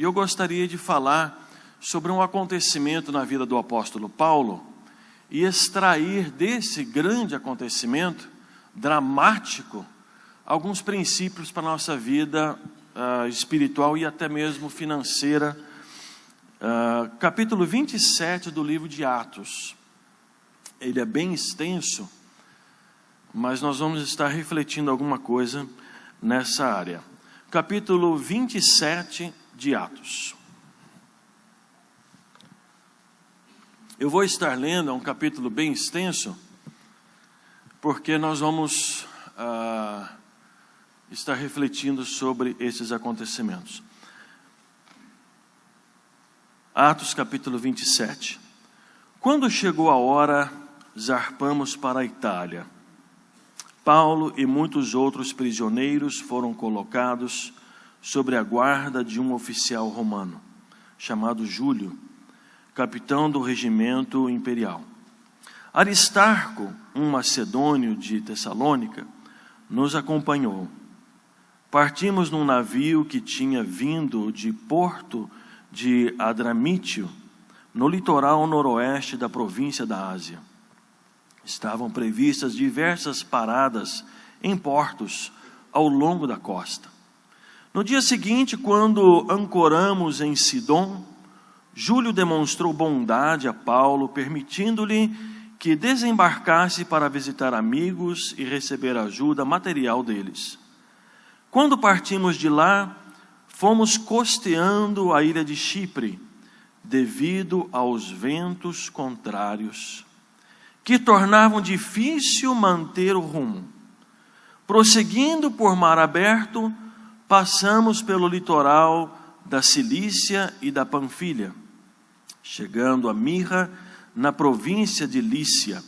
E eu gostaria de falar sobre um acontecimento na vida do apóstolo Paulo e extrair desse grande acontecimento dramático alguns princípios para a nossa vida espiritual e até mesmo financeira. Capítulo 27 do livro de Atos. Ele é bem extenso, mas nós vamos estar refletindo alguma coisa nessa área. Capítulo 27 de Atos. Eu vou estar lendo, é um capítulo bem extenso, porque nós vamos estar refletindo sobre esses acontecimentos. Atos capítulo 27. Quando chegou a hora, zarpamos para a Itália. Paulo e muitos outros prisioneiros foram colocados sobre a guarda de um oficial romano, chamado Júlio, capitão do regimento imperial. Aristarco, um macedônio de Tessalônica, nos acompanhou. Partimos num navio que tinha vindo de Porto de Adramítio, no litoral noroeste da província da Ásia. Estavam previstas diversas paradas em portos ao longo da costa. No dia seguinte, quando ancoramos em Sidom, Júlio demonstrou bondade a Paulo, permitindo-lhe que desembarcasse para visitar amigos e receber ajuda material deles. Quando partimos de lá, fomos costeando a ilha de Chipre, devido aos ventos contrários, que tornavam difícil manter o rumo. Prosseguindo por mar aberto, passamos pelo litoral da Cilícia e da Panfilha, chegando a Mirra, na província de Lícia.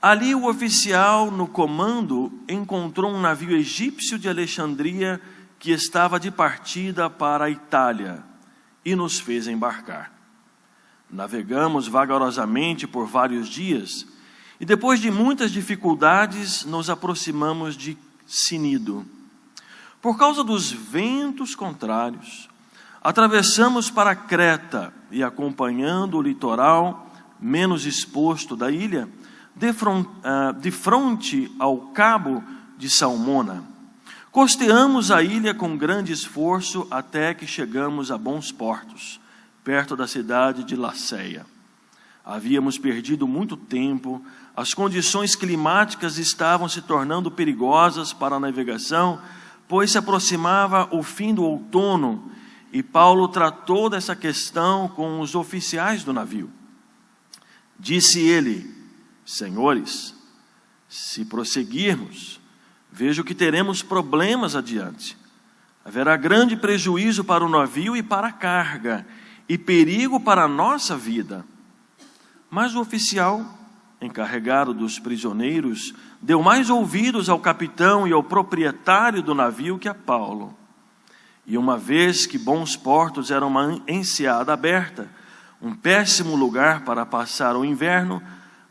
Ali o oficial no comando encontrou um navio egípcio de Alexandria que estava de partida para a Itália e nos fez embarcar. Navegamos vagarosamente por vários dias e depois de muitas dificuldades nos aproximamos de Cnido. Por causa dos ventos contrários, atravessamos para Creta e, acompanhando o litoral menos exposto da ilha, de frente ao cabo de Salmona, costeamos a ilha com grande esforço até que chegamos a bons portos, perto da cidade de Laceia. Havíamos perdido muito tempo, as condições climáticas estavam se tornando perigosas para a navegação, pois se aproximava o fim do outono, e Paulo tratou dessa questão com os oficiais do navio. Disse ele: senhores, se prosseguirmos, vejo que teremos problemas adiante. Haverá grande prejuízo para o navio e para a carga, e perigo para a nossa vida. Mas o oficial, encarregado dos prisioneiros, deu mais ouvidos ao capitão e ao proprietário do navio que a Paulo. E uma vez que bons portos eram uma enseada aberta, um péssimo lugar para passar o inverno,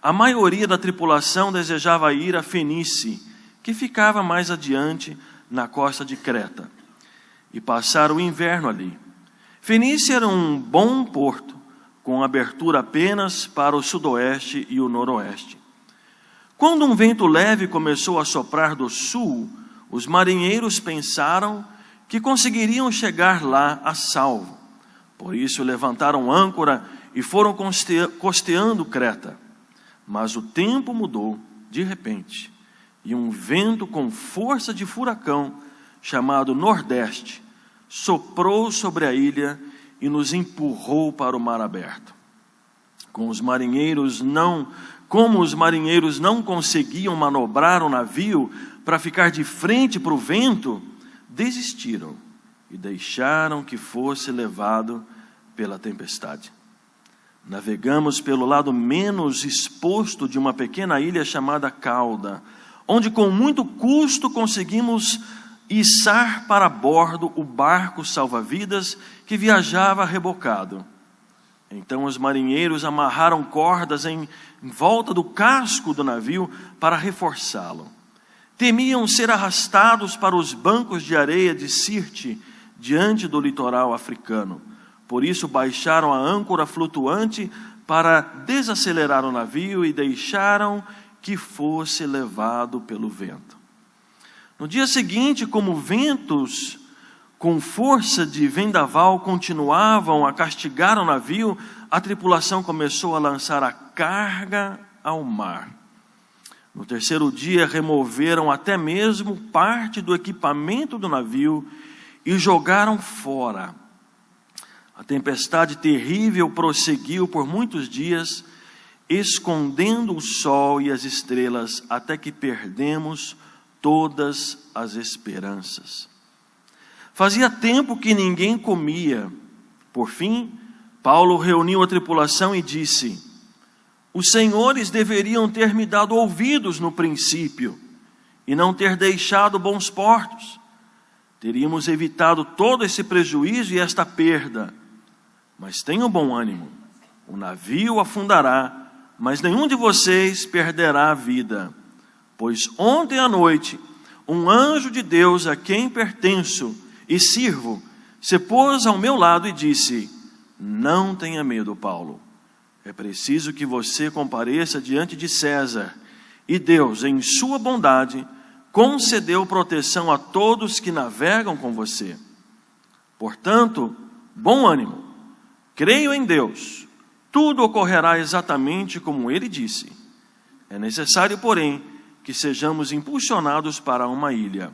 a maioria da tripulação desejava ir a Fenice, que ficava mais adiante na costa de Creta, e passar o inverno ali. Fenice era um bom porto, com abertura apenas para o sudoeste e o noroeste. Quando um vento leve começou a soprar do sul, os marinheiros pensaram que conseguiriam chegar lá a salvo. Por isso levantaram âncora e foram costeando Creta. Mas o tempo mudou de repente, e um vento com força de furacão, chamado Nordeste, soprou sobre a ilha e nos empurrou para o mar aberto. Como os marinheiros não conseguiam manobrar o navio para ficar de frente para o vento, desistiram e deixaram que fosse levado pela tempestade. Navegamos pelo lado menos exposto de uma pequena ilha chamada Cauda, onde com muito custo conseguimos içar para bordo o barco salva-vidas que viajava rebocado. Então os marinheiros amarraram cordas em volta do casco do navio para reforçá-lo. Temiam ser arrastados para os bancos de areia de Sirte, diante do litoral africano. Por isso baixaram a âncora flutuante para desacelerar o navio e deixaram que fosse levado pelo vento. No dia seguinte, como ventos com força de vendaval continuavam a castigar o navio, a tripulação começou a lançar a carga ao mar. No terceiro dia, removeram até mesmo parte do equipamento do navio e jogaram fora. A tempestade terrível prosseguiu por muitos dias, escondendo o sol e as estrelas, até que perdemos todas as esperanças. Fazia tempo que ninguém comia. Por fim, Paulo reuniu a tripulação e disse: os senhores deveriam ter me dado ouvidos no princípio e não ter deixado bons portos. Teríamos evitado todo esse prejuízo e esta perda. Mas tenham bom ânimo, o navio afundará, mas nenhum de vocês perderá a vida. Pois ontem à noite, um anjo de Deus a quem pertenço e sirvo, se pôs ao meu lado e disse: não tenha medo, Paulo. É preciso que você compareça diante de César. E Deus, em sua bondade, concedeu proteção a todos que navegam com você. Portanto, bom ânimo. Creio em Deus, tudo ocorrerá exatamente como Ele disse. É necessário, porém, que sejamos impulsionados para uma ilha.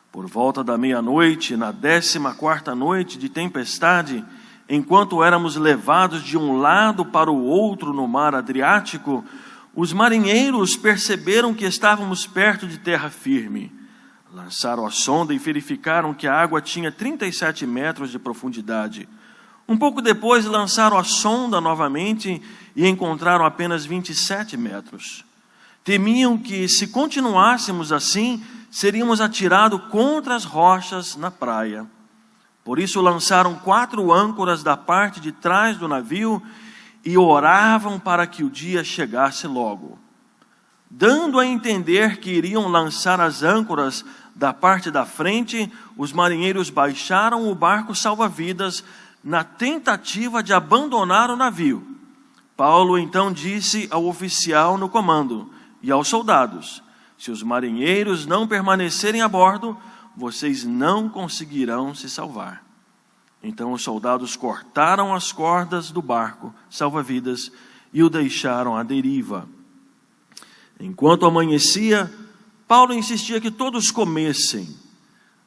Por volta da meia-noite, na 14ª noite de tempestade, enquanto éramos levados de um lado para o outro no mar Adriático, os marinheiros perceberam que estávamos perto de terra firme. Lançaram a sonda e verificaram que a água tinha 37 metros de profundidade. Um pouco depois lançaram a sonda novamente e encontraram apenas 27 metros. Temiam que, se continuássemos assim, seríamos atirados contra as rochas na praia. Por isso lançaram 4 âncoras da parte de trás do navio e oravam para que o dia chegasse logo. Dando a entender que iriam lançar as âncoras da parte da frente, os marinheiros baixaram o barco salva-vidas na tentativa de abandonar o navio. Paulo então disse ao oficial no comando e aos soldados: se os marinheiros não permanecerem a bordo, vocês não conseguirão se salvar. Então os soldados cortaram as cordas do barco salva-vidas e o deixaram à deriva. Enquanto amanhecia, Paulo insistia que todos comessem.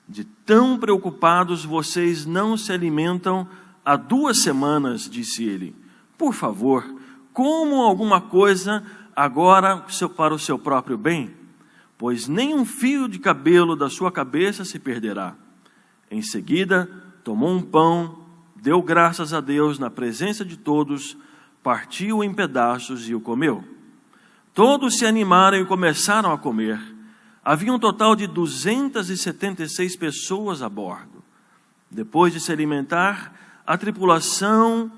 De tão preocupados vocês não se alimentam há 2 semanas, disse ele. Por favor, comam alguma coisa agora para o seu próprio bem, pois nem um fio de cabelo da sua cabeça se perderá. Em seguida, tomou um pão, deu graças a Deus na presença de todos, partiu em pedaços e o comeu. Todos se animaram e começaram a comer. Havia um total de 276 pessoas a bordo. Depois de se alimentar, a tripulação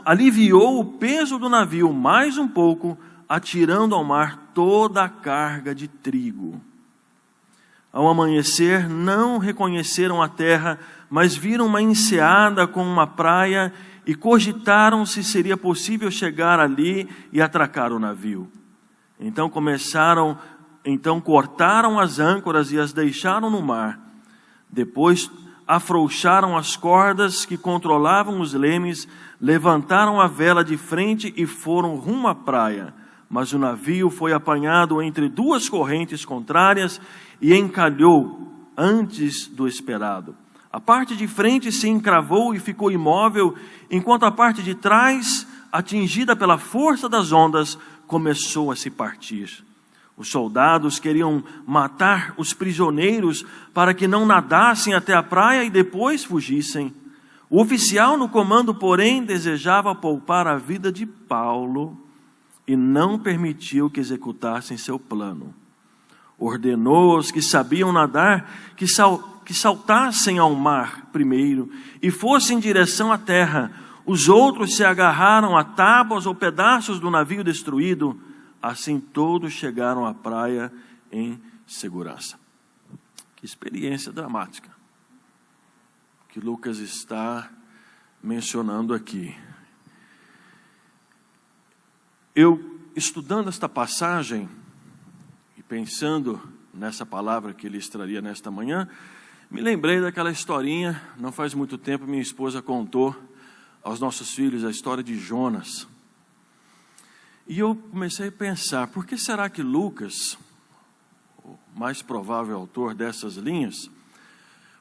aliviou o peso do navio mais um pouco, atirando ao mar toda a carga de trigo. Ao amanhecer, não reconheceram a terra, mas viram uma enseada com uma praia e cogitaram se seria possível chegar ali e atracar o navio. Então cortaram as âncoras e as deixaram no mar. Depois afrouxaram as cordas que controlavam os lemes, levantaram a vela de frente e foram rumo à praia. Mas o navio foi apanhado entre 2 correntes contrárias e encalhou antes do esperado. A parte de frente se encravou e ficou imóvel, enquanto a parte de trás, atingida pela força das ondas, começou a se partir. Os soldados queriam matar os prisioneiros para que não nadassem até a praia e depois fugissem. O oficial no comando, porém, desejava poupar a vida de Paulo e não permitiu que executassem seu plano. Ordenou aos que sabiam nadar que saltassem ao mar primeiro e fossem em direção à terra. Os outros se agarraram a tábuas ou pedaços do navio destruído. Assim todos chegaram à praia em segurança. Que experiência dramática que Lucas está mencionando aqui. Eu, estudando esta passagem e pensando nessa palavra que ele extraria nesta manhã, me lembrei daquela historinha, não faz muito tempo minha esposa contou aos nossos filhos a história de Jonas. E eu comecei a pensar, por que será que Lucas, o mais provável autor dessas linhas,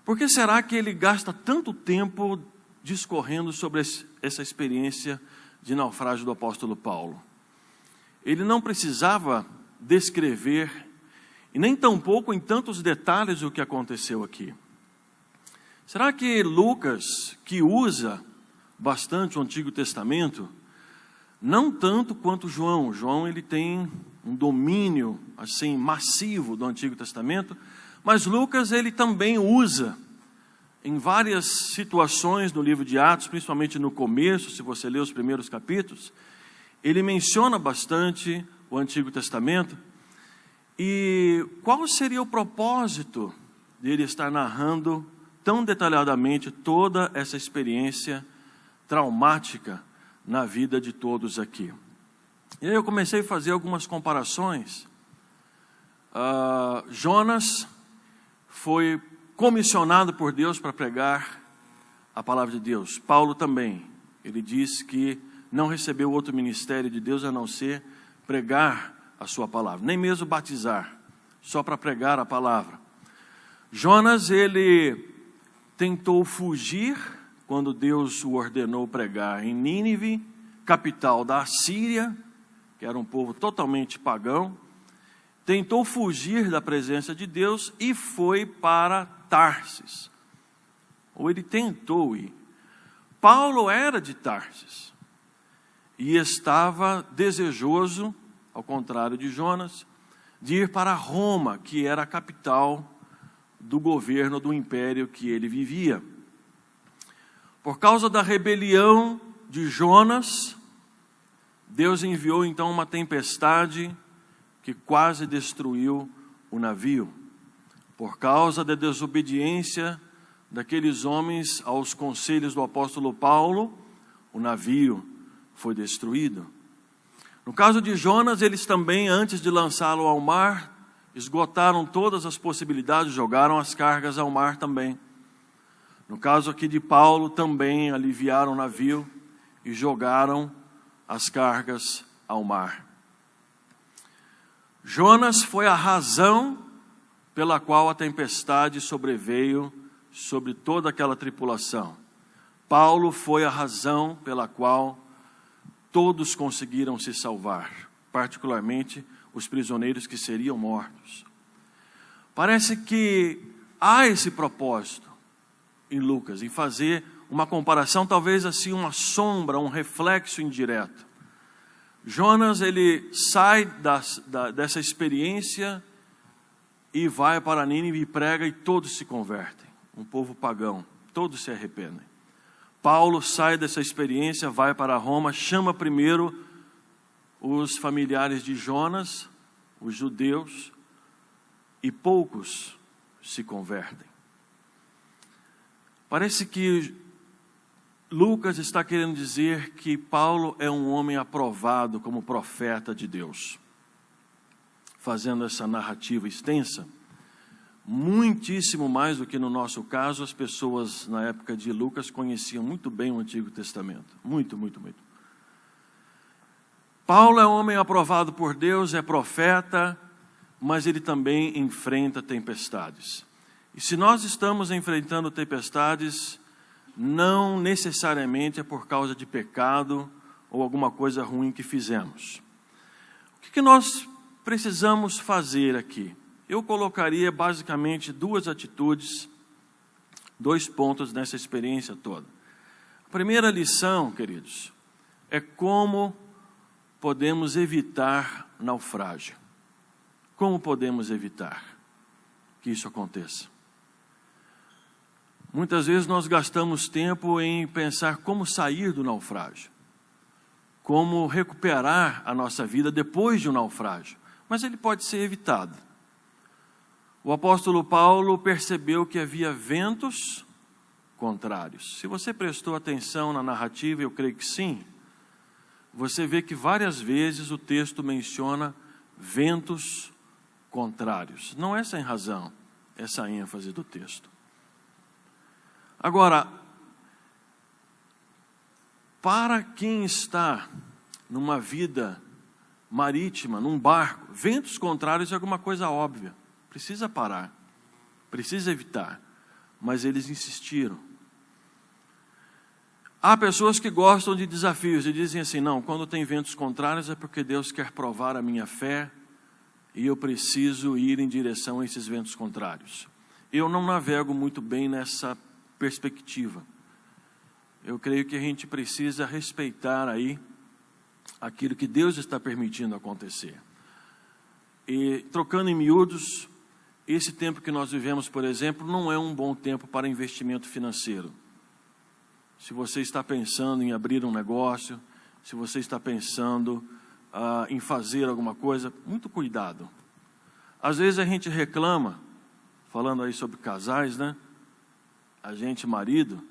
por que será que ele gasta tanto tempo discorrendo sobre essa experiência de naufrágio do apóstolo Paulo? Ele não precisava descrever, e nem tampouco em tantos detalhes, o que aconteceu aqui. Será que Lucas, que usa bastante o Antigo Testamento, não tanto quanto João ele tem um domínio assim massivo do Antigo Testamento, mas Lucas ele também usa em várias situações no livro de Atos, principalmente no começo, se você ler os primeiros capítulos, ele menciona bastante o Antigo Testamento. E qual seria o propósito dele estar narrando tão detalhadamente toda essa experiência traumática na vida de todos aqui? E aí eu comecei a fazer algumas comparações. Jonas foi comissionado por Deus para pregar a palavra de Deus. Paulo também. Ele diz que não recebeu outro ministério de Deus a não ser pregar a sua palavra, nem mesmo batizar, só para pregar a palavra. Jonas, ele tentou fugir quando Deus o ordenou pregar em Nínive, capital da Assíria, que era um povo totalmente pagão. Tentou fugir da presença de Deus e foi para Tarsis. Ou ele tentou ir. Paulo era de Tarsis e estava desejoso, ao contrário de Jonas, de ir para Roma, que era a capital do governo do império que ele vivia. Por causa da rebelião de Jonas, Deus enviou então uma tempestade que quase destruiu o navio. Por causa da desobediência daqueles homens aos conselhos do apóstolo Paulo, o navio foi destruído. No caso de Jonas, eles também, antes de lançá-lo ao mar, esgotaram todas as possibilidades, jogaram as cargas ao mar também. No caso aqui de Paulo, também aliviaram o navio e jogaram as cargas ao mar. Jonas foi a razão pela qual a tempestade sobreveio sobre toda aquela tripulação. Paulo foi a razão pela qual todos conseguiram se salvar, particularmente os prisioneiros que seriam mortos. Parece que há esse propósito em Lucas, em fazer uma comparação, talvez assim uma sombra, um reflexo indireto. Jonas, ele sai dessa experiência e vai para Nínive e prega e todos se convertem. Um povo pagão, todos se arrependem. Paulo sai dessa experiência, vai para Roma, chama primeiro os familiares de Jonas, os judeus, e poucos se convertem. Parece que Lucas está querendo dizer que Paulo é um homem aprovado como profeta de Deus. Fazendo essa narrativa extensa, muitíssimo mais do que no nosso caso, as pessoas na época de Lucas conheciam muito bem o Antigo Testamento. Muito, muito, muito. Paulo é um homem aprovado por Deus, é profeta, mas ele também enfrenta tempestades. E se nós estamos enfrentando tempestades, não necessariamente é por causa de pecado ou alguma coisa ruim que fizemos. O que nós precisamos fazer aqui? Eu colocaria basicamente duas atitudes, 2 pontos nessa experiência toda. A primeira lição, queridos, é como podemos evitar naufrágio. Como podemos evitar que isso aconteça? Muitas vezes nós gastamos tempo em pensar como sair do naufrágio, como recuperar a nossa vida depois de um naufrágio, mas ele pode ser evitado. o apóstolo Paulo percebeu que havia ventos contrários. Se você prestou atenção na narrativa, eu creio que sim, você vê que várias vezes o texto menciona ventos contrários. Não é sem razão essa ênfase do texto. Agora, para quem está numa vida marítima, num barco, ventos contrários é alguma coisa óbvia. Precisa parar, precisa evitar. Mas eles insistiram. Há pessoas que gostam de desafios e dizem assim, não, quando tem ventos contrários é porque Deus quer provar a minha fé e eu preciso ir em direção a esses ventos contrários. Eu não navego muito bem nessa perspectiva. Eu creio que a gente precisa respeitar aí aquilo que Deus está permitindo acontecer. E trocando em miúdos, esse tempo que nós vivemos, por exemplo, não é um bom tempo para investimento financeiro. Se você está pensando em abrir um negócio, se você está pensando em fazer alguma coisa, muito cuidado. Às vezes a gente reclama, falando aí sobre casais, né? A gente, marido,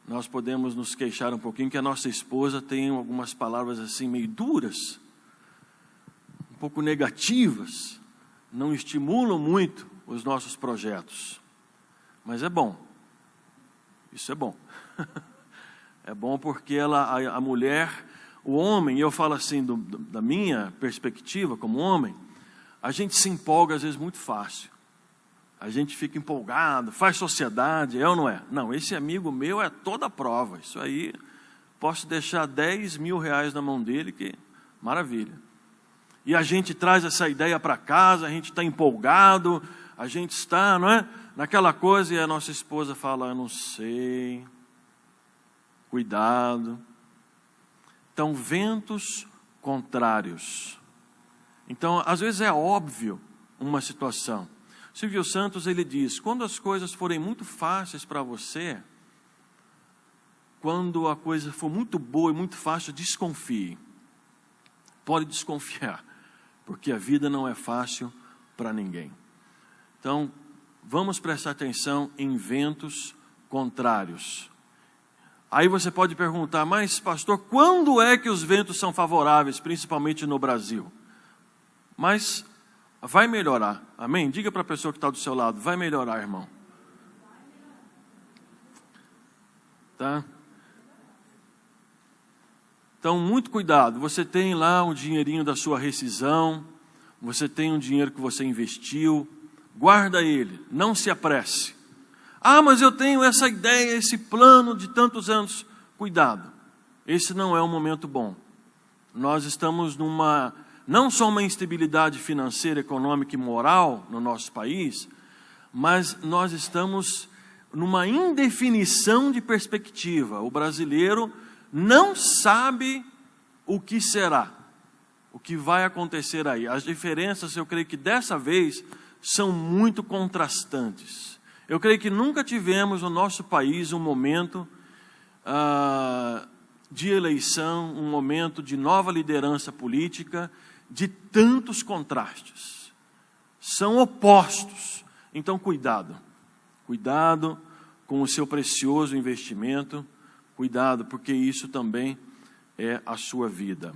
nós podemos nos queixar um pouquinho que a nossa esposa tem algumas palavras assim meio duras, um pouco negativas, não estimulam muito os nossos projetos. Mas é bom, isso é bom. É bom porque a mulher, o homem, e eu falo assim da minha perspectiva como homem, a gente se empolga às vezes muito fácil. A gente fica empolgado, faz sociedade, é ou não é? Não, esse amigo meu é toda a prova. Isso aí, posso deixar 10 mil reais na mão dele, que maravilha. E a gente traz essa ideia para casa, a gente está empolgado, a gente está, não é? Naquela coisa, e a nossa esposa fala, eu não sei, cuidado. Então, ventos contrários. Então, às vezes é óbvio uma situação. Silvio Santos, ele diz, quando as coisas forem muito fáceis para você, quando a coisa for muito boa e muito fácil, desconfie. Pode desconfiar, porque a vida não é fácil para ninguém. Então, vamos prestar atenção em ventos contrários. Aí você pode perguntar, mas pastor, quando é que os ventos são favoráveis, principalmente no Brasil? Mas vai melhorar, amém? Diga para a pessoa que está do seu lado, vai melhorar, irmão. Tá? Então, muito cuidado, você tem lá um dinheirinho da sua rescisão, você tem um dinheiro que você investiu, guarda ele, não se apresse. Ah, mas eu tenho essa ideia, esse plano de tantos anos. Cuidado, esse não é um momento bom. Nós estamos não só uma instabilidade financeira, econômica e moral no nosso país, mas nós estamos numa indefinição de perspectiva. O brasileiro não sabe o que será, o que vai acontecer aí. As diferenças, eu creio que dessa vez, são muito contrastantes. Eu creio que nunca tivemos no nosso país um momento de eleição, um momento de nova liderança política, de tantos contrastes. São opostos. Então, cuidado. Cuidado com o seu precioso investimento. Cuidado, porque isso também é a sua vida.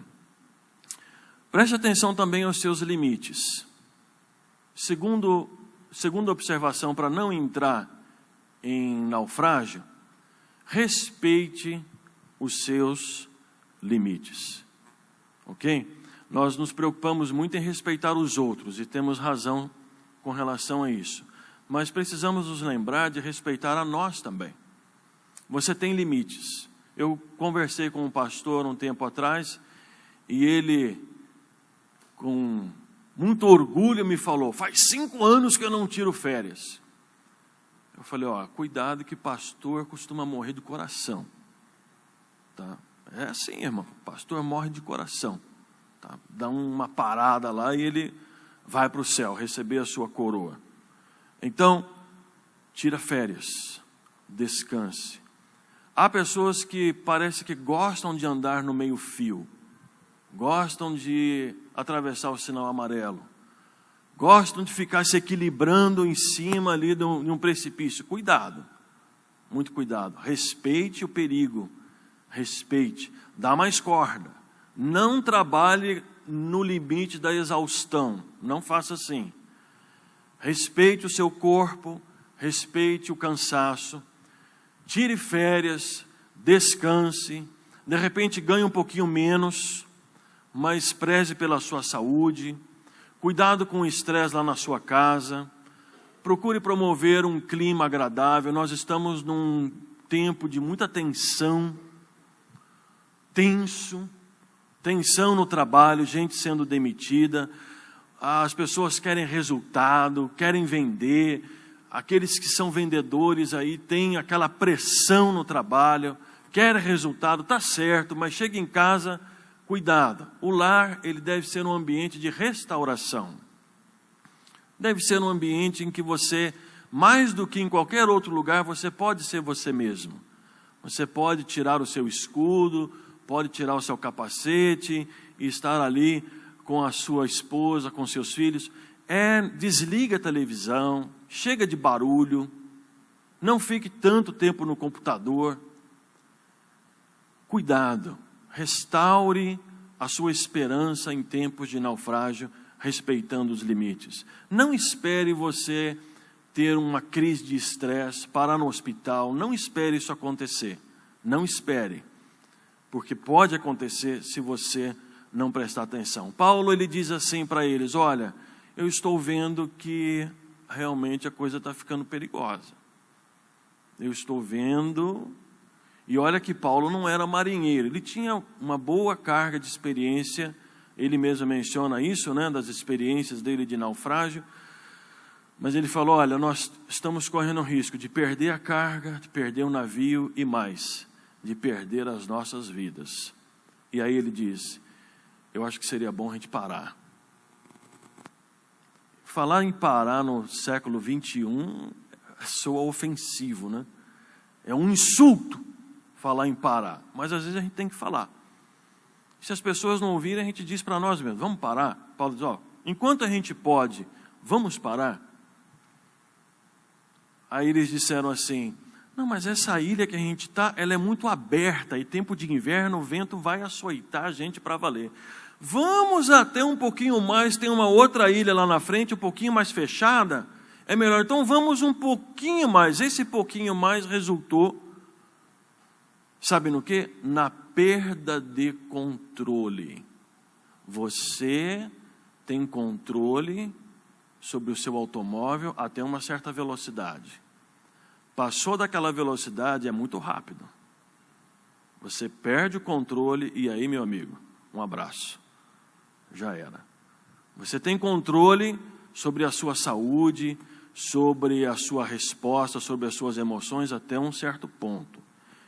Preste atenção também aos seus limites. Segunda observação, para não entrar em naufrágio, respeite os seus limites. Ok? Nós nos preocupamos muito em respeitar os outros e temos razão com relação a isso. Mas precisamos nos lembrar de respeitar a nós também. Você tem limites. Eu conversei com um pastor um tempo atrás e ele, com muito orgulho, me falou, faz 5 anos que eu não tiro férias. Eu falei, cuidado que pastor costuma morrer de coração. Tá? É assim, irmão, pastor morre de coração. Tá? Dá uma parada lá e ele vai para o céu, receber a sua coroa. Então, tira férias, descanse. Há pessoas que parece que gostam de andar no meio-fio, gostam de atravessar o sinal amarelo, gostam de ficar se equilibrando em cima ali de um precipício. Cuidado, muito cuidado. Respeite o perigo, respeite, dá mais corda. Não trabalhe no limite da exaustão, não faça assim. Respeite o seu corpo, respeite o cansaço, tire férias, descanse, de repente ganhe um pouquinho menos, mas preze pela sua saúde. Cuidado com o estresse lá na sua casa. Procure promover um clima agradável. Nós estamos num tempo de muita tensão, tensão no trabalho, gente sendo demitida. As pessoas querem resultado, querem vender. Aqueles que são vendedores aí têm aquela pressão no trabalho, querem resultado, está certo, mas chega em casa, cuidado. O lar, ele deve ser um ambiente de restauração. Deve ser um ambiente em que você, mais do que em qualquer outro lugar, você pode ser você mesmo. Você pode tirar o seu escudo, pode tirar o seu capacete e estar ali com a sua esposa, com seus filhos. Desliga a televisão, chega de barulho, não fique tanto tempo no computador. Cuidado, restaure a sua esperança em tempos de naufrágio, respeitando os limites. Não espere você ter uma crise de estresse, parar no hospital, não espere isso acontecer, não espere, porque pode acontecer se você não prestar atenção. Paulo, ele diz assim para eles: olha, eu estou vendo que realmente a coisa está ficando perigosa. Eu estou vendo. E olha que Paulo não era marinheiro, ele tinha uma boa carga de experiência, ele mesmo menciona isso, né, das experiências dele de naufrágio, mas ele falou: olha, nós estamos correndo o risco de perder a carga, de perder o navio e mais, de perder as nossas vidas. E aí ele diz: eu acho que seria bom a gente parar. Falar em parar no século 21 soa ofensivo, né? É um insulto falar em parar, mas às vezes a gente tem que falar. Se as pessoas não ouvirem, a gente diz para nós mesmos: vamos parar. Paulo diz: ó, enquanto a gente pode, vamos parar. Aí eles disseram assim: não, mas essa ilha que a gente está, ela é muito aberta, e tempo de inverno o vento vai açoitar a gente para valer. Vamos até um pouquinho mais, tem uma outra ilha lá na frente, um pouquinho mais fechada, é melhor. Então vamos um pouquinho mais. Esse pouquinho mais resultou, sabe no quê? Na perda de controle. Você tem controle sobre o seu automóvel até uma certa velocidade. Passou daquela velocidade, é muito rápido. Você perde o controle e aí, meu amigo, um abraço. Já era. Você tem controle sobre a sua saúde, sobre a sua resposta, sobre as suas emoções até um certo ponto.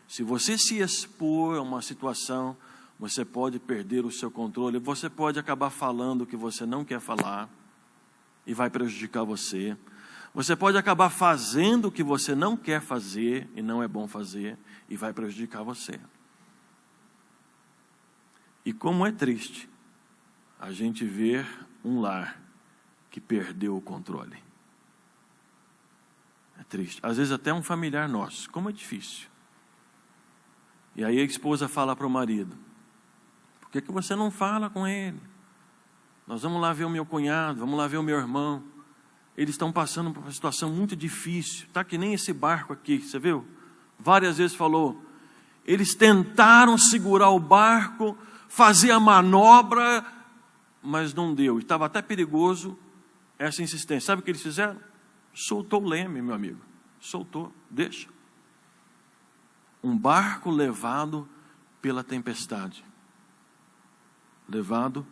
Se você se expor a uma situação, você pode perder o seu controle, você pode acabar falando o que você não quer falar e vai prejudicar você. Você pode acabar fazendo o que você não quer fazer e não é bom fazer e vai prejudicar você. E como é triste a gente ver um lar que perdeu o controle. É triste. Às vezes até um familiar nosso. Como é difícil. E aí a esposa fala para o marido: por que você não fala com ele? Nós vamos lá ver o meu cunhado, vamos lá ver o meu irmão. Eles estão passando por uma situação muito difícil. Está que nem esse barco aqui, você viu? Várias vezes falou. Eles tentaram segurar o barco, fazer a manobra, mas não deu. Estava até perigoso essa insistência. Sabe o que eles fizeram? Soltou o leme, meu amigo. Soltou, deixa. Um barco levado pela tempestade. Levado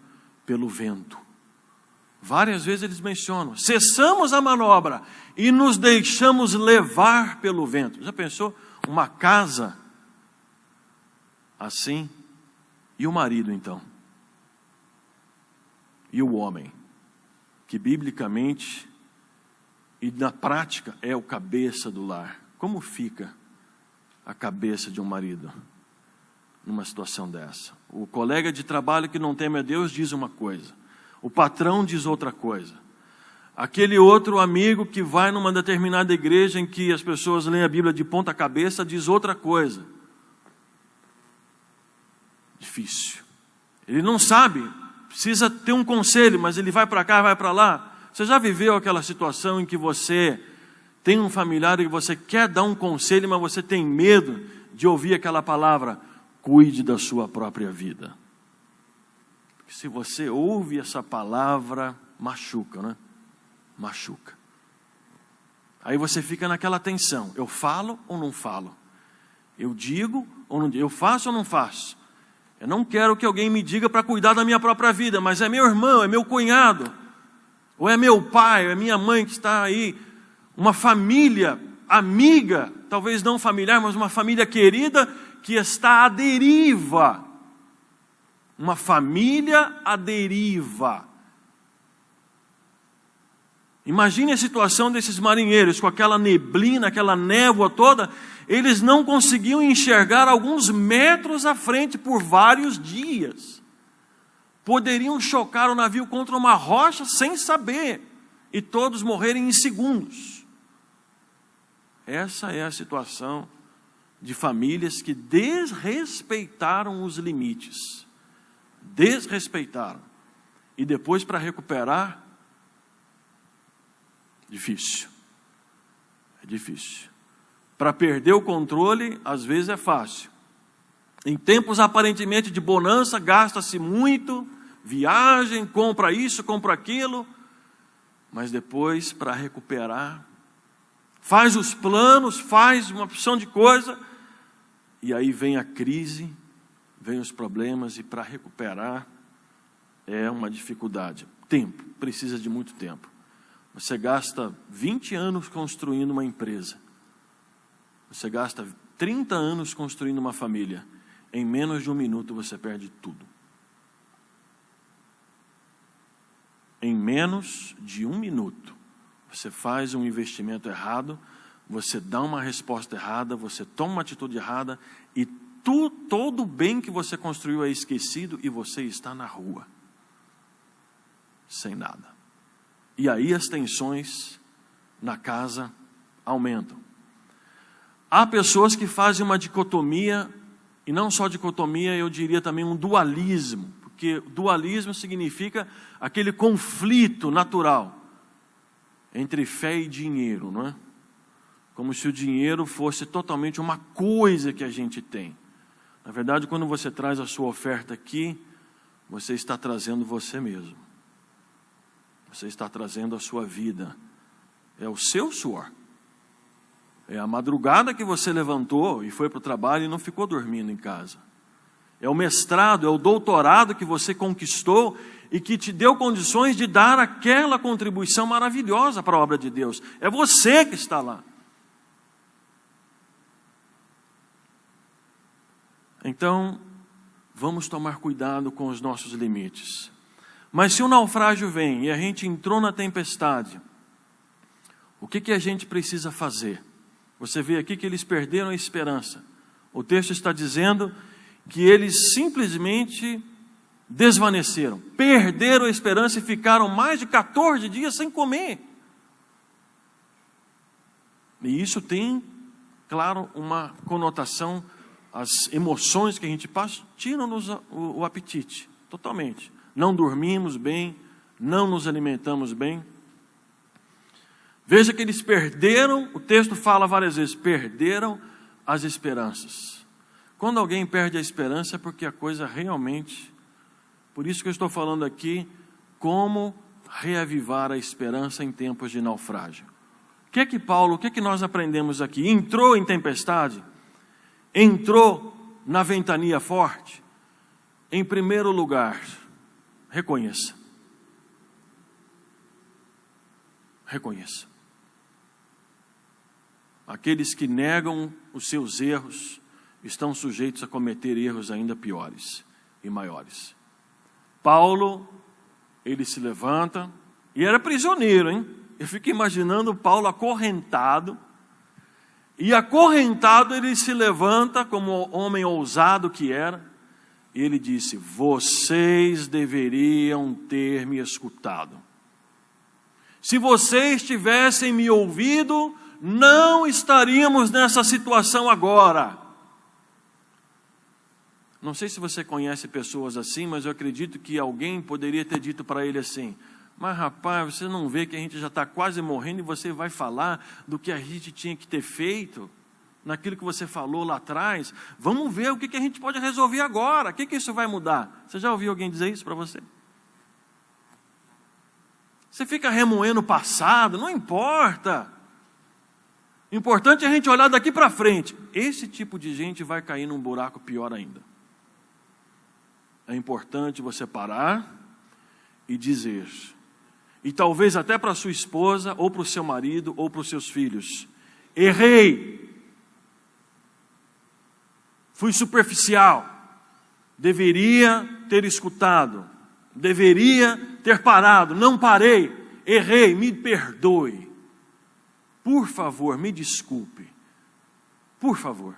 pelo vento. Várias vezes eles mencionam: cessamos a manobra e nos deixamos levar pelo vento. Já pensou? Uma casa assim? E o marido então? E o homem? Que biblicamente e na prática é o cabeça do lar. Como fica a cabeça de um marido numa situação dessa? O colega de trabalho que não teme a Deus diz uma coisa, o patrão diz outra coisa. Aquele outro amigo que vai numa determinada igreja em que as pessoas leem a Bíblia de ponta cabeça diz outra coisa. Difícil. Ele não sabe, precisa ter um conselho, mas ele vai para cá, vai para lá. Você já viveu aquela situação em que você tem um familiar e você quer dar um conselho, mas você tem medo de ouvir aquela palavra: cuide da sua própria vida. Porque se você ouve essa palavra, machuca, né? Machuca. Aí você fica naquela tensão: eu falo ou não falo? Eu digo ou não digo? Eu faço ou não faço? Eu não quero que alguém me diga para cuidar da minha própria vida, mas é meu irmão, é meu cunhado, ou é meu pai, ou é minha mãe que está aí, uma família amiga, talvez não familiar, mas uma família querida que está à deriva. Uma família à deriva. Imagine a situação desses marinheiros, com aquela neblina, aquela névoa toda, eles não conseguiam enxergar alguns metros à frente por vários dias. Poderiam chocar o navio contra uma rocha sem saber, e todos morrerem em segundos. Essa é a situação de famílias que desrespeitaram os limites. Desrespeitaram. E depois, para recuperar, difícil. É difícil. Para perder o controle, às vezes é fácil. Em tempos aparentemente de bonança, gasta-se muito, viagem, compra isso, compra aquilo, mas depois, para recuperar, faz os planos, faz uma opção de coisa, e aí vem a crise, vem os problemas, e para recuperar é uma dificuldade. Tempo, precisa de muito tempo. Você gasta 20 anos construindo uma empresa. Você gasta 30 anos construindo uma família. Em menos de um minuto você perde tudo. Em menos de um minuto você faz um investimento errado, você dá uma resposta errada, você toma uma atitude errada e todo o bem que você construiu é esquecido e você está na rua. Sem nada. E aí as tensões na casa aumentam. Há pessoas que fazem uma dicotomia, e não só dicotomia, eu diria também um dualismo, porque dualismo significa aquele conflito natural entre fé e dinheiro, não é? Como se o dinheiro fosse totalmente uma coisa que a gente tem. Na verdade, quando você traz a sua oferta aqui, você está trazendo você mesmo. Você está trazendo a sua vida. É o seu suor. É a madrugada que você levantou e foi para o trabalho e não ficou dormindo em casa. É o mestrado, é o doutorado que você conquistou e que te deu condições de dar aquela contribuição maravilhosa para a obra de Deus. É você que está lá. Então, vamos tomar cuidado com os nossos limites. Mas se o naufrágio vem e a gente entrou na tempestade, o que a gente precisa fazer? Você vê aqui que eles perderam a esperança. O texto está dizendo que eles simplesmente desvaneceram, perderam a esperança e ficaram mais de 14 dias sem comer. E isso tem, claro, uma conotação, as emoções que a gente passa tiram-nos o apetite, totalmente. Não dormimos bem, não nos alimentamos bem. Veja que eles perderam, o texto fala várias vezes, perderam as esperanças. Quando alguém perde a esperança é porque a coisa realmente... Por isso que eu estou falando aqui, como reavivar a esperança em tempos de naufrágio. O que nós aprendemos aqui? Entrou em tempestade? Entrou na ventania forte? Em primeiro lugar, reconheça. Reconheça. Aqueles que negam os seus erros estão sujeitos a cometer erros ainda piores e maiores. Paulo, ele se levanta, e era prisioneiro, hein? Eu fico imaginando Paulo acorrentado, e acorrentado ele se levanta como homem ousado que era, e ele disse: vocês deveriam ter me escutado. Se vocês tivessem me ouvido, não estaríamos nessa situação agora. Não sei se você conhece pessoas assim, mas eu acredito que alguém poderia ter dito para ele assim: mas rapaz, você não vê que a gente já está quase morrendo e você vai falar do que a gente tinha que ter feito, naquilo que você falou lá atrás? Vamos ver o que a gente pode resolver agora, o que isso vai mudar? Você já ouviu alguém dizer isso para você? Você fica remoendo o passado, não importa. O importante é a gente olhar daqui para frente. Esse tipo de gente vai cair num buraco pior ainda. É importante você parar e dizer, e talvez até para a sua esposa, ou para o seu marido, ou para os seus filhos: errei, fui superficial, deveria ter escutado, deveria ter parado, não parei, errei, me perdoe, por favor, me desculpe, por favor.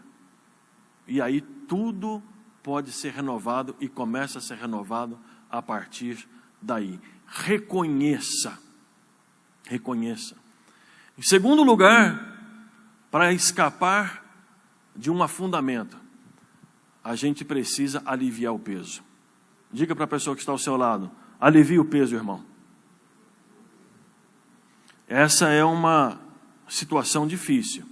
E aí tudo pode ser renovado e começa a ser renovado a partir daí. Reconheça. Em segundo lugar, para escapar de um afundamento, a gente precisa aliviar o peso. Diga para a pessoa que está ao seu lado: alivie o peso, irmão. Essa é uma situação difícil.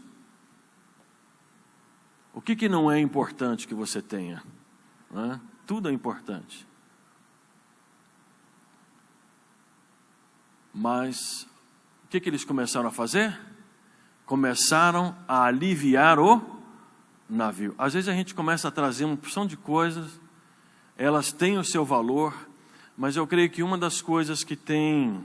O que não é importante que você tenha? Tudo é importante. Mas o que eles começaram a fazer? Começaram a aliviar o navio. Às vezes a gente começa a trazer uma porção de coisas, elas têm o seu valor, mas eu creio que uma das coisas que tem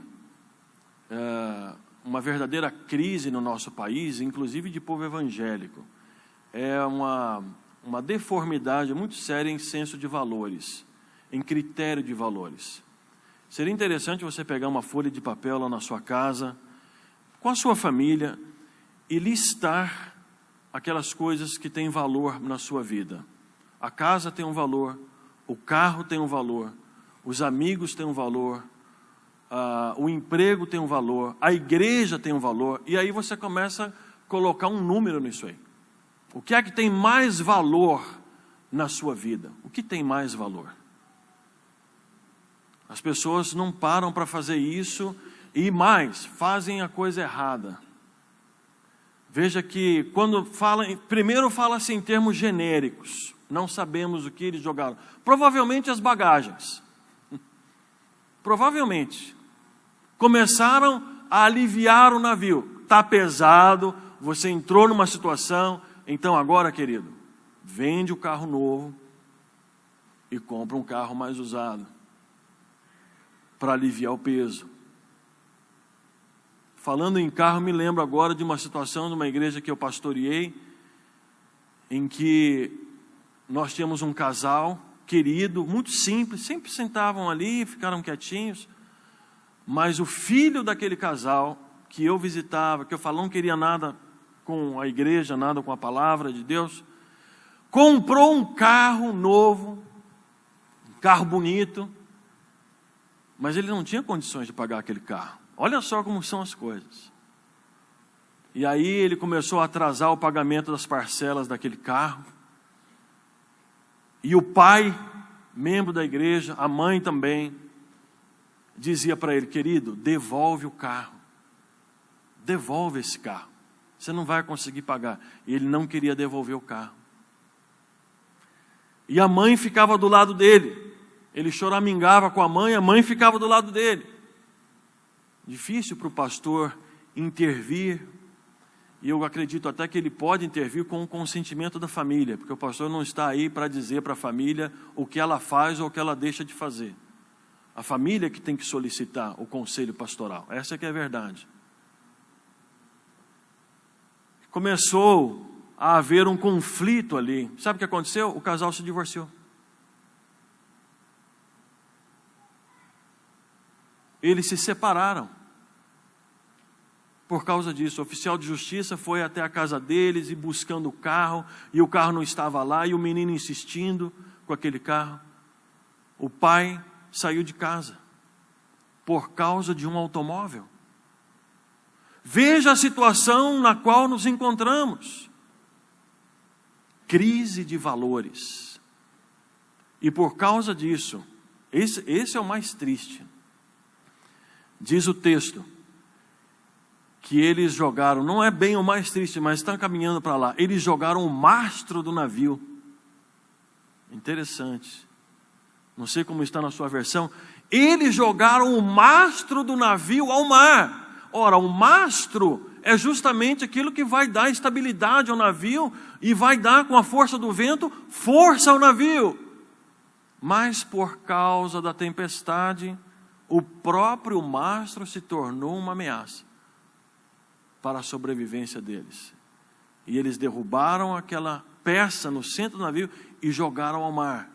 uma verdadeira crise no nosso país, inclusive de povo evangélico, é uma deformidade muito séria em senso de valores, em critério de valores. Seria interessante você pegar uma folha de papel lá na sua casa, com a sua família, e listar aquelas coisas que têm valor na sua vida. A casa tem um valor, o carro tem um valor, os amigos têm um valor, o emprego tem um valor, a igreja tem um valor, e aí você começa a colocar um número nisso aí. O que é que tem mais valor na sua vida? O que tem mais valor? As pessoas não param para fazer isso e mais, fazem a coisa errada. Veja que quando primeiro fala-se em termos genéricos, não sabemos o que eles jogaram. Provavelmente as bagagens. Provavelmente. Começaram a aliviar o navio. Está pesado, você entrou numa situação, então agora, querido, vende o carro novo e compra um carro mais usado, para aliviar o peso. Falando em carro, me lembro agora de uma situação de uma igreja que eu pastoreei, em que nós tínhamos um casal querido, muito simples, sempre sentavam ali, ficaram quietinhos, mas o filho daquele casal, que eu visitava, que eu falava, não queria nada com a igreja, nada com a palavra de Deus, comprou um carro novo, um carro bonito, mas ele não tinha condições de pagar aquele carro. Olha só como são as coisas. E aí ele começou a atrasar o pagamento das parcelas daquele carro. E o pai, membro da igreja, a mãe também, dizia para ele: querido, devolve o carro. Devolve esse carro. Você não vai conseguir pagar. E ele não queria devolver o carro. E a mãe ficava do lado dele. Ele choramingava com a mãe ficava do lado dele. Difícil para o pastor intervir, e eu acredito até que ele pode intervir com o consentimento da família, porque o pastor não está aí para dizer para a família o que ela faz ou o que ela deixa de fazer. A família que tem que solicitar o conselho pastoral, essa que é a verdade. Começou a haver um conflito ali. Sabe o que aconteceu? O casal se divorciou. Eles se separaram. Por causa disso, o oficial de justiça foi até a casa deles e buscando o carro, e o carro não estava lá, e o menino insistindo com aquele carro. O pai saiu de casa por causa de um automóvel. Veja a situação na qual nos encontramos. Crise de valores. E por causa disso, esse é o mais triste. Diz o texto que eles jogaram, não é bem o mais triste, mas está caminhando para lá. Eles jogaram o mastro do navio. Interessante. Não sei como está na sua versão. Eles jogaram o mastro do navio ao mar. Ora, o mastro é justamente aquilo que vai dar estabilidade ao navio e vai dar, com a força do vento, força ao navio. Mas por causa da tempestade, o próprio mastro se tornou uma ameaça para a sobrevivência deles. E eles derrubaram aquela peça no centro do navio e jogaram ao mar.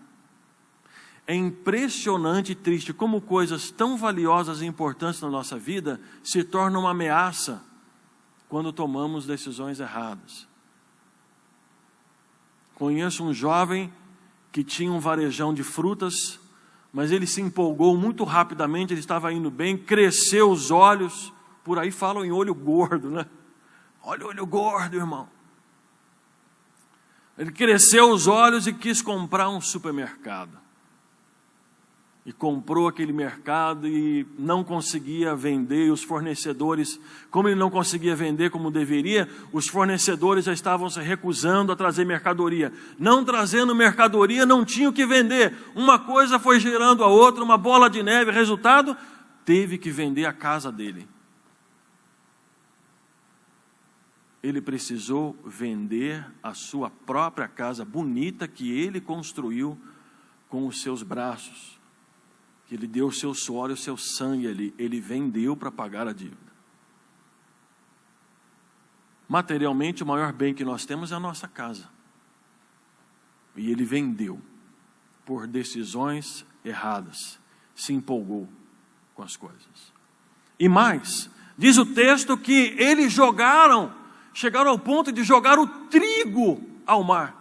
É impressionante e triste como coisas tão valiosas e importantes na nossa vida se tornam uma ameaça quando tomamos decisões erradas. Conheço um jovem que tinha um varejão de frutas, mas ele se empolgou muito rapidamente, ele estava indo bem, cresceu os olhos, por aí falam em olho gordo, né? Olha o olho gordo, irmão. Ele cresceu os olhos e quis comprar um supermercado. E comprou aquele mercado e não conseguia vender, e os fornecedores, como ele não conseguia vender como deveria, os fornecedores já estavam se recusando a trazer mercadoria. Não trazendo mercadoria, não tinha o que vender. Uma coisa foi gerando a outra, uma bola de neve. Resultado, teve que vender a casa dele. Ele precisou vender a sua própria casa bonita que ele construiu com os seus braços. Que ele deu o seu suor e o seu sangue ali, ele vendeu para pagar a dívida. Materialmente, o maior bem que nós temos é a nossa casa. E ele vendeu, por decisões erradas, se empolgou com as coisas. E mais, diz o texto que eles chegaram ao ponto de jogar o trigo ao mar.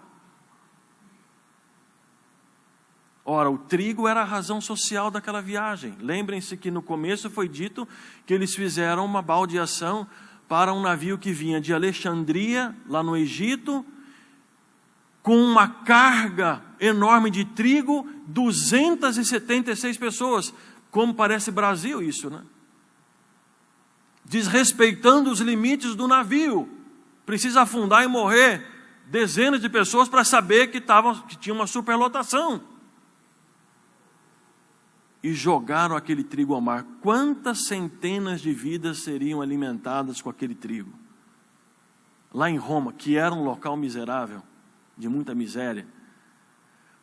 Ora, o trigo era a razão social daquela viagem. Lembrem-se que no começo foi dito que eles fizeram uma baldeação para um navio que vinha de Alexandria, lá no Egito, com uma carga enorme de trigo, 276 pessoas. Como parece Brasil isso, né? Desrespeitando os limites do navio. Precisa afundar e morrer dezenas de pessoas para saber que tinha uma superlotação. E jogaram aquele trigo ao mar. Quantas centenas de vidas seriam alimentadas com aquele trigo? Lá em Roma, que era um local miserável, de muita miséria,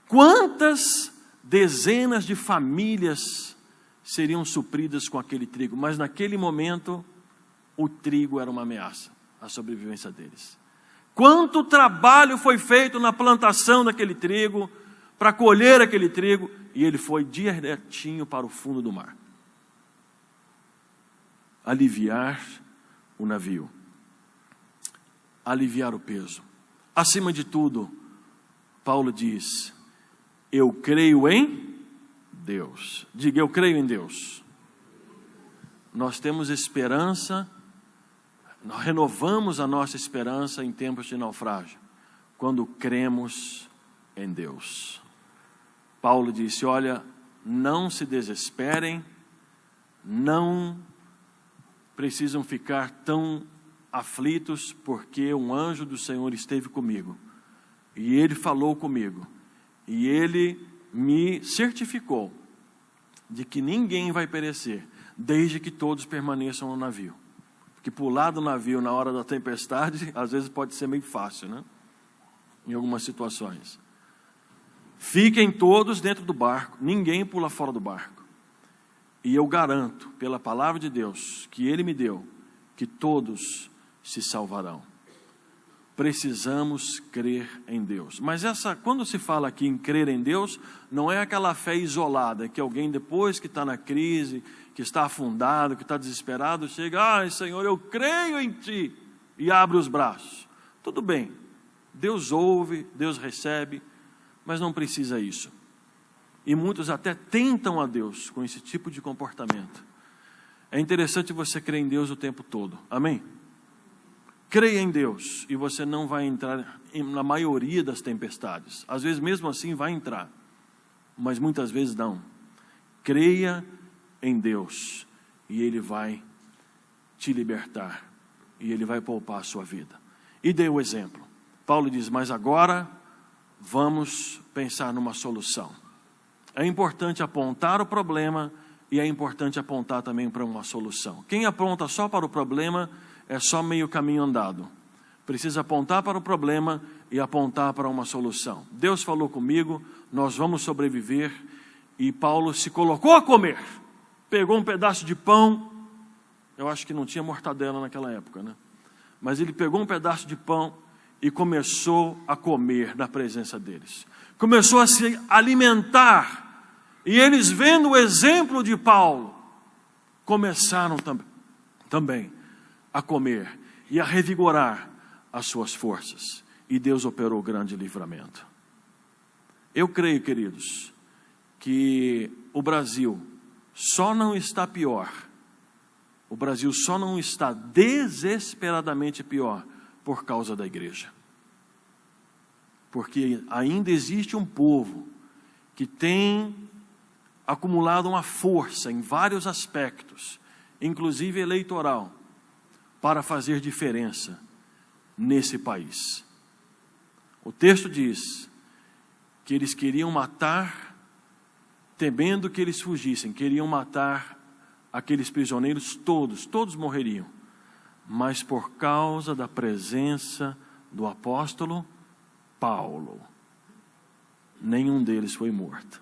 quantas dezenas de famílias seriam supridas com aquele trigo? Mas naquele momento, o trigo era uma ameaça à sobrevivência deles. Quanto trabalho foi feito na plantação daquele trigo, para colher aquele trigo, e ele foi direitinho para o fundo do mar. Aliviar o navio. Aliviar o peso. Acima de tudo, Paulo diz, eu creio em Deus. Diga, eu creio em Deus. Nós temos esperança, nós renovamos a nossa esperança em tempos de naufrágio, quando cremos em Deus. Paulo disse, olha, não se desesperem, não precisam ficar tão aflitos, porque um anjo do Senhor esteve comigo, e ele falou comigo, e ele me certificou de que ninguém vai perecer, desde que todos permaneçam no navio. Porque pular do navio na hora da tempestade, às vezes pode ser meio fácil, né? Em algumas situações. Fiquem todos dentro do barco, ninguém pula fora do barco. E eu garanto, pela palavra de Deus, que Ele me deu, que todos se salvarão. Precisamos crer em Deus. Mas quando se fala aqui em crer em Deus, não é aquela fé isolada, que alguém depois que está na crise, que está afundado, que está desesperado, chega, ai Senhor, eu creio em Ti, e abre os braços. Tudo bem, Deus ouve, Deus recebe, mas não precisa isso. E muitos até tentam a Deus com esse tipo de comportamento. É interessante você crer em Deus o tempo todo. Amém? Creia em Deus e você não vai entrar na maioria das tempestades. Às vezes mesmo assim vai entrar, mas muitas vezes não. Creia em Deus e Ele vai te libertar e Ele vai poupar a sua vida. E dê o exemplo. Paulo diz, mas agora vamos pensar numa solução. É importante apontar o problema e é importante apontar também para uma solução. Quem aponta só para o problema é só meio caminho andado. Precisa apontar para o problema e apontar para uma solução. Deus falou comigo, nós vamos sobreviver. E Paulo se colocou a comer. Pegou um pedaço de pão. Eu acho que não tinha mortadela naquela época, né? Mas ele pegou um pedaço de pão e começou a comer na presença deles. Começou a se alimentar. E eles, vendo o exemplo de Paulo, começaram também a comer e a revigorar as suas forças. E Deus operou grande livramento. Eu creio, queridos, que o Brasil só não está pior. O Brasil só não está desesperadamente pior por causa da igreja. Porque ainda existe um povo que tem acumulado uma força em vários aspectos, inclusive eleitoral, para fazer diferença nesse país. O texto diz que eles queriam matar, temendo que eles fugissem, queriam matar aqueles prisioneiros todos morreriam, mas por causa da presença do apóstolo Paulo, nenhum deles foi morto.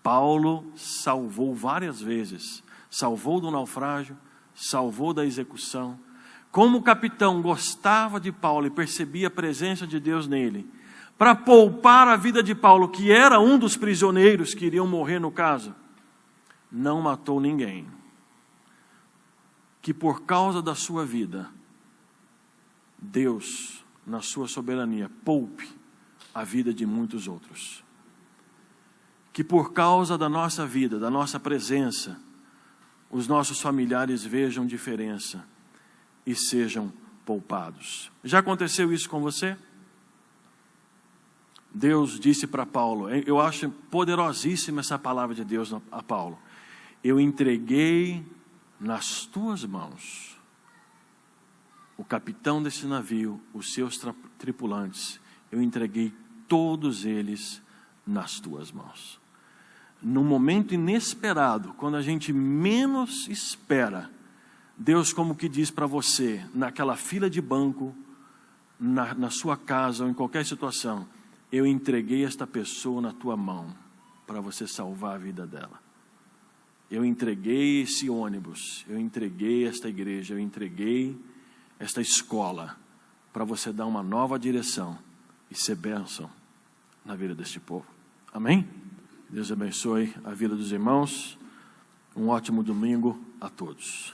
Paulo salvou várias vezes, salvou do naufrágio, salvou da execução. Como o capitão gostava de Paulo e percebia a presença de Deus nele, para poupar a vida de Paulo, que era um dos prisioneiros que iriam morrer no caso, não matou ninguém. Que por causa da sua vida, Deus, na sua soberania, poupe a vida de muitos outros. Que por causa da nossa vida, da nossa presença, os nossos familiares vejam diferença e sejam poupados. Já aconteceu isso com você? Deus disse para Paulo, eu acho poderosíssima essa palavra de Deus a Paulo. Eu entreguei nas tuas mãos o capitão desse navio, os seus tripulantes. Eu entreguei todos eles nas tuas mãos. No momento inesperado, quando a gente menos espera, Deus como que diz para você, naquela fila de banco, na sua casa ou em qualquer situação, eu entreguei esta pessoa na tua mão para você salvar a vida dela. Eu entreguei esse ônibus, eu entreguei esta igreja, eu entreguei esta escola para você dar uma nova direção e ser bênção na vida deste povo. Amém? Deus abençoe a vida dos irmãos. Um ótimo domingo a todos.